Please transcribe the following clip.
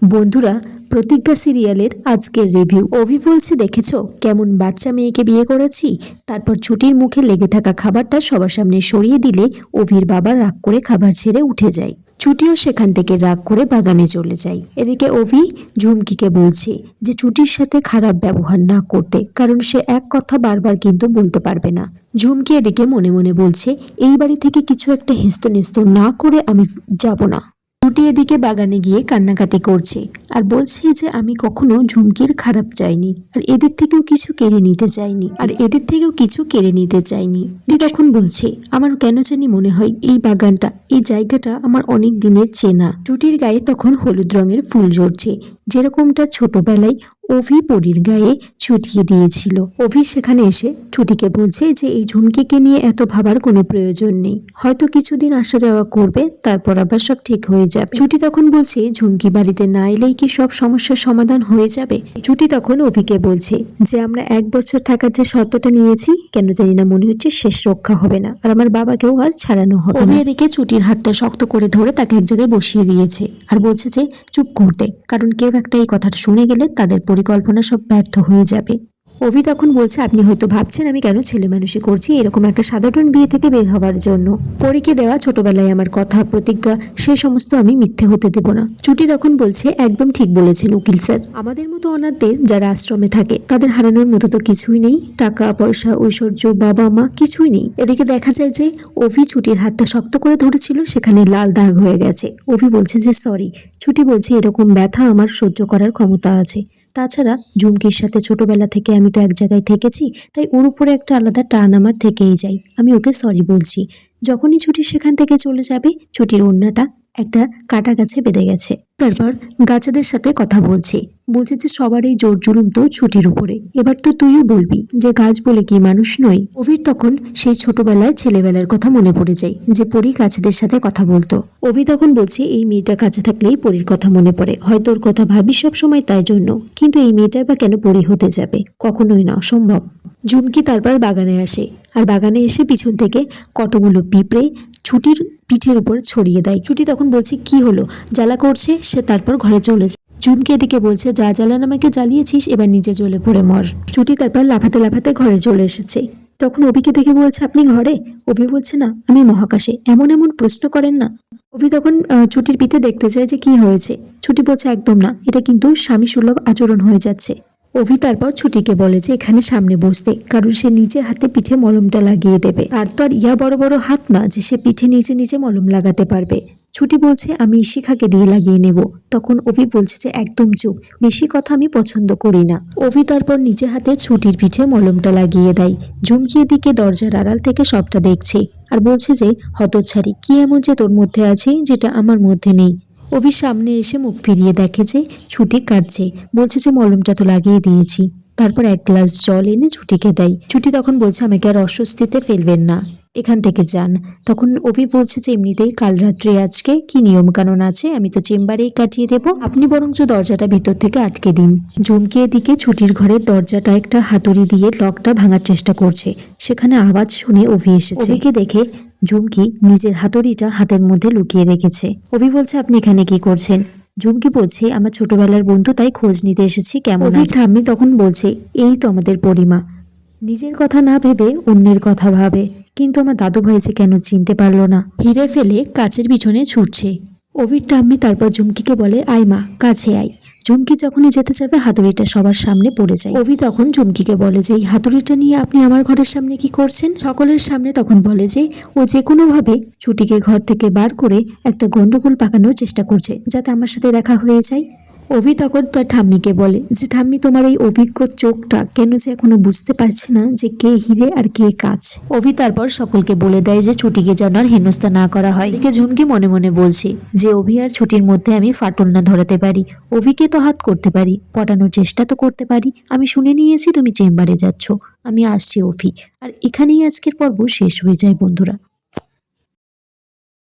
বন্ধুরা, প্রতিজ্ঞা সিরিয়ালের আজকের রিভিউ। অভি বলছে, দেখেছো কেমন বাচ্চা মেয়েকে বিয়ে করেছি। তারপর ছুটির মুখে লেগে থাকা খাবারটা সবার সামনে সরিয়ে দিলে অভির বাবা রাগ করে খাবার ছেড়ে উঠে যায়। ছুটিও সেখান থেকে রাগ করে বাগানে চলে যায়। এদিকে অভি ঝুমকিকে বলছে যে ছুটির সাথে খারাপ ব্যবহার না করতে, কারণ সে এক কথা বারবার কিন্তু বলতে পারবে না। ঝুমকি এদিকে মনে মনে বলছে, এই বাড়ি থেকে কিছু একটা হেস্তনেস্ত না করে আমি যাব না। ছুটি এদিকে বাগানে গিয়ে কান্নাকাটি করছে আর বলছে যে আমি কখনো ঝুমকির খারাপ চাইনি, আর এদের থেকেও কিছু কেড়ে নিতে চাইনি। তখন বলছে, আমার কেন জানি মনে হয় এই বাগানটা, এই জায়গাটা আমার অনেক দিনের চেনা। ছুটির গায়ে তখন হলুদ রঙের ফুল ঝরছে, যেরকমটা ছোটবেলায় অভি পরীর গায়ে ছুটিয়ে দিয়েছিল। অভি সেখানে এসে ছুটিকে বলছে যে এই ঝুমকিকে নিয়ে এত ভাবার কোনো প্রয়োজন নেই, হয়তো কিছুদিন আসা যাওয়া করবে, তারপর আবার সব ঠিক হয়ে যাবে। ছুটি তখন বলছে, ঝুমকি বাড়িতে না এলেই কি সব সমস্যার সমাধান হয়ে যাবে? ছুটি তখন অভিকে বলছে যে আমরা 1 বছর থাকার যে শর্তটা নিয়েছি, কেন জানি না মনে হচ্ছে শেষ রক্ষা হবে না, আর আমার বাবাকেও আর ছাড়ানো হবে না। অভি এদিকে ছুটির হাতটা শক্ত করে ধরে তাকে এক জায়গায় বসিয়ে দিয়েছে আর বলছে যে চুপ করতে, কারণ কেউ একটা এই কথাটা শুনে গেলে তাদের পরিকল্পনা সব ব্যর্থ হয়ে যাবে। অভি তখন বলছে, আপনি হয়তো ভাবছেন আমি কেন ছেলে মানুষই করছি এরকম একটা সাধারণ বিয়ে থেকে বের হবার জন্য। পরীকে দেওয়া ছোটবেলায় আমার কথা, প্রতিজ্ঞা, সে সমস্ত আমি মিথ্যে হতে দেব না। ছুটি তখন বলছে, একদম ঠিক বলেছেন উকিল স্যার, আমাদের মতো অনাথদের যারা আশ্রমে থাকে তাদের হারানোর মতো তো কিছুই নেই, টাকা পয়সা, ঐশ্বর্য, বাবা মা কিছুই নেই। এদিকে দেখা যায় যে অভি ছুটির হাতটা শক্ত করে ধরেছিল, সেখানে লাল দাগ হয়ে গেছে। অভি বলছে যে সরি। ছুটি বলছে, এরকম ব্যথা আমার সহ্য করার ক্ষমতা আছে, তাছাড়া ঝুমকির সাথে ছোটবেলা থেকে আমি তো এক জায়গায় থেকেছি, তাই ওর উপরে একটা আলাদা টান আমার থেকেই যায়। আমি ওকে সরি বলছি। যখনই ছুটি সেখান থেকে চলে যাবে, ছুটির ওড়নাটা একটা কাটা গাছে বেঁধে গেছে। তারপর গাছেদের সাথে কথা বলছে যে সবার এই জোর জুলুম তো ছুটির উপরে, এবার তো তুইও বলবি যে গাছ বলে কি মানুষ নয়। অভির তখন সেই ছোটবেলায় ছেলেবেলার কথা মনে পড়ে যায়, যে পরী গাছেদের সাথে কথা বলতো। অভি তখন বলছে, এই মেয়েটা কাছে থাকলেই পরীর কথা মনে পড়ে, হয়তো ওর কথা ভাবি সব সময়, তাই জন্য। কিন্তু এই মেয়েটা বা কেন পরী হতে যাবে? কখনোই না, অসম্ভব। ঝুমকি তারপর বাগানে আসে, আর বাগানে এসে পিছন থেকে কতগুলো পিঁপড়ে ছুটির পিঠের উপর ছড়িয়ে দেয়। ছুটি তখন বলছে, কি হলো, জ্বালা করছে। সে তারপর ঘরে চলে যায়। ঝুমকি এদিকে বলছে, যা জ্বালান আমাকে জ্বালিয়েছিস, এবার নিজে জ্বলে পড়ে মর। ছুটি তারপর লাফাতে লাফাতে ঘরে চলে এসেছে। তখন অভিকে দেখে বলছে, আপনি ঘরে? অভি বলছে, না, আমি মহাকাশে। এমন এমন প্রশ্ন করেন না। অভি তখন ছুটির পিঠে দেখতে চায় যে কি হয়েছে। ছুটি বলছে, একদম না, এটা কিন্তু স্বামী সুলভ আচরণ হয়ে যাচ্ছে। অভি তারপর ছুটিকে বলে যে এখানে সামনে বসতে, কারণ সে নিজে হাতে পিঠে মলমটা লাগিয়ে দেবে। তার তো আর ইয়া বড় বড় হাত না যে সে পিঠে নিজে নিজে মলম লাগাতে পারবে। ছুটি বলছে, আমি শিখাকে দিয়ে লাগিয়ে নেব। তখন অভি বলছে যে একদম চুপ, বেশি কথা আমি পছন্দ করি না। অভি তারপর নিজে হাতে ছুটির পিঠে মলমটা লাগিয়ে দেয়। ঝুমকি দিকে দরজার আড়াল থেকে সবটা দেখছে আর বলছে যে হতচ্ছাড়ি, কি এমন যে তোর মধ্যে আছে যেটা আমার মধ্যে নেই। অভির সামনে এসে মুখ ফিরিয়ে দেখে যে ছুটি কাঁদছে, বলছে যে মলমটা তো লাগিয়ে দিয়েছি। তারপর 1 গ্লাস জল এনে ছুটিকে দেয়। ছুটি তখন বলছে, আমাকে আর অস্বস্তিতে ফেলবেন না, এখান থেকে যান। তখন অভি বলছে যে এমনিতেই কাল রাত্রে আজকে কি নিয়ম কানুন আছে, আমি তো চেম্বারেই কাটিয়ে দেব, আপনি বরঞ্চ দরজাটা ভিতর থেকে আটকে দিন। ঝুমকি এদিকে ছুটির ঘরের দরজাটা একটা হাতুড়ি দিয়ে লকটা ভাঙার চেষ্টা করছে। সেখানে আওয়াজ শুনে অভি এসেছে। অভিকে দেখে ঝুমকি নিজের হাতুড়িটা হাতের মধ্যে লুকিয়ে রেখেছে। অভি বলছে, আপনি এখানে কি করছেন? ঝুমকি বলছে, আমার ছোটবেলার বন্ধু, তাই খোঁজ নিতে এসেছি কেমন। অভির ঠাম্মি তখন বলছে, এই তো আমাদের পরিমা, নিজের কথা না ভেবে অন্যের কথা ভাবে, কিন্তু আমার দাদু ভাই যে কেন চিনতে পারলো না। হিরে ফেলে কাচের পিছনে ছুটছে। অভির ঠাম্মি তারপর ঝুমকিকে বলে, আয় মা, কাছে আয়। ঝুমকি যখনই যেতে যাবে, হাতুড়িটা সবার সামনে পড়ে যায়। অভি তখন ঝুমকিকে বলে যে এই হাতুড়িটা নিয়ে আপনি আমার ঘরের সামনে কি করছেন? সকলের সামনে তখন বলে যে ও যে কোনোভাবে ছুটিকে ঘর থেকে বার করে একটা গন্ডগোল পাকানোর চেষ্টা করছে, যাতে আমার সাথে দেখা হয়ে যায়। অভি তখন তার ঠাম্মিকে বলে যে ঠাম্মি, তোমার এই অভিজ্ঞ চোখটা কেন যে এখনো বুঝতে পারছে না যে কে হিরে আর কে কাচ। অভি তারপর সকলকে বলে দেয় যে ছুটিকে যেন আর হেনস্থা না করা হয়। এদিকে ঝুমকি মনে মনে বলছে যে অভি আর ছুটির মধ্যে আমি ফাটল না ধরাতে পারি, অভিকে তো হাত করতে পারি, পটানোর চেষ্টা তো করতে পারি। আমি শুনে নিয়েছি তুমি চেম্বারে যাচ্ছ, আমি আসছি অভি। আর এখানেই আজকের পর্ব শেষ হয়ে যায় বন্ধুরা।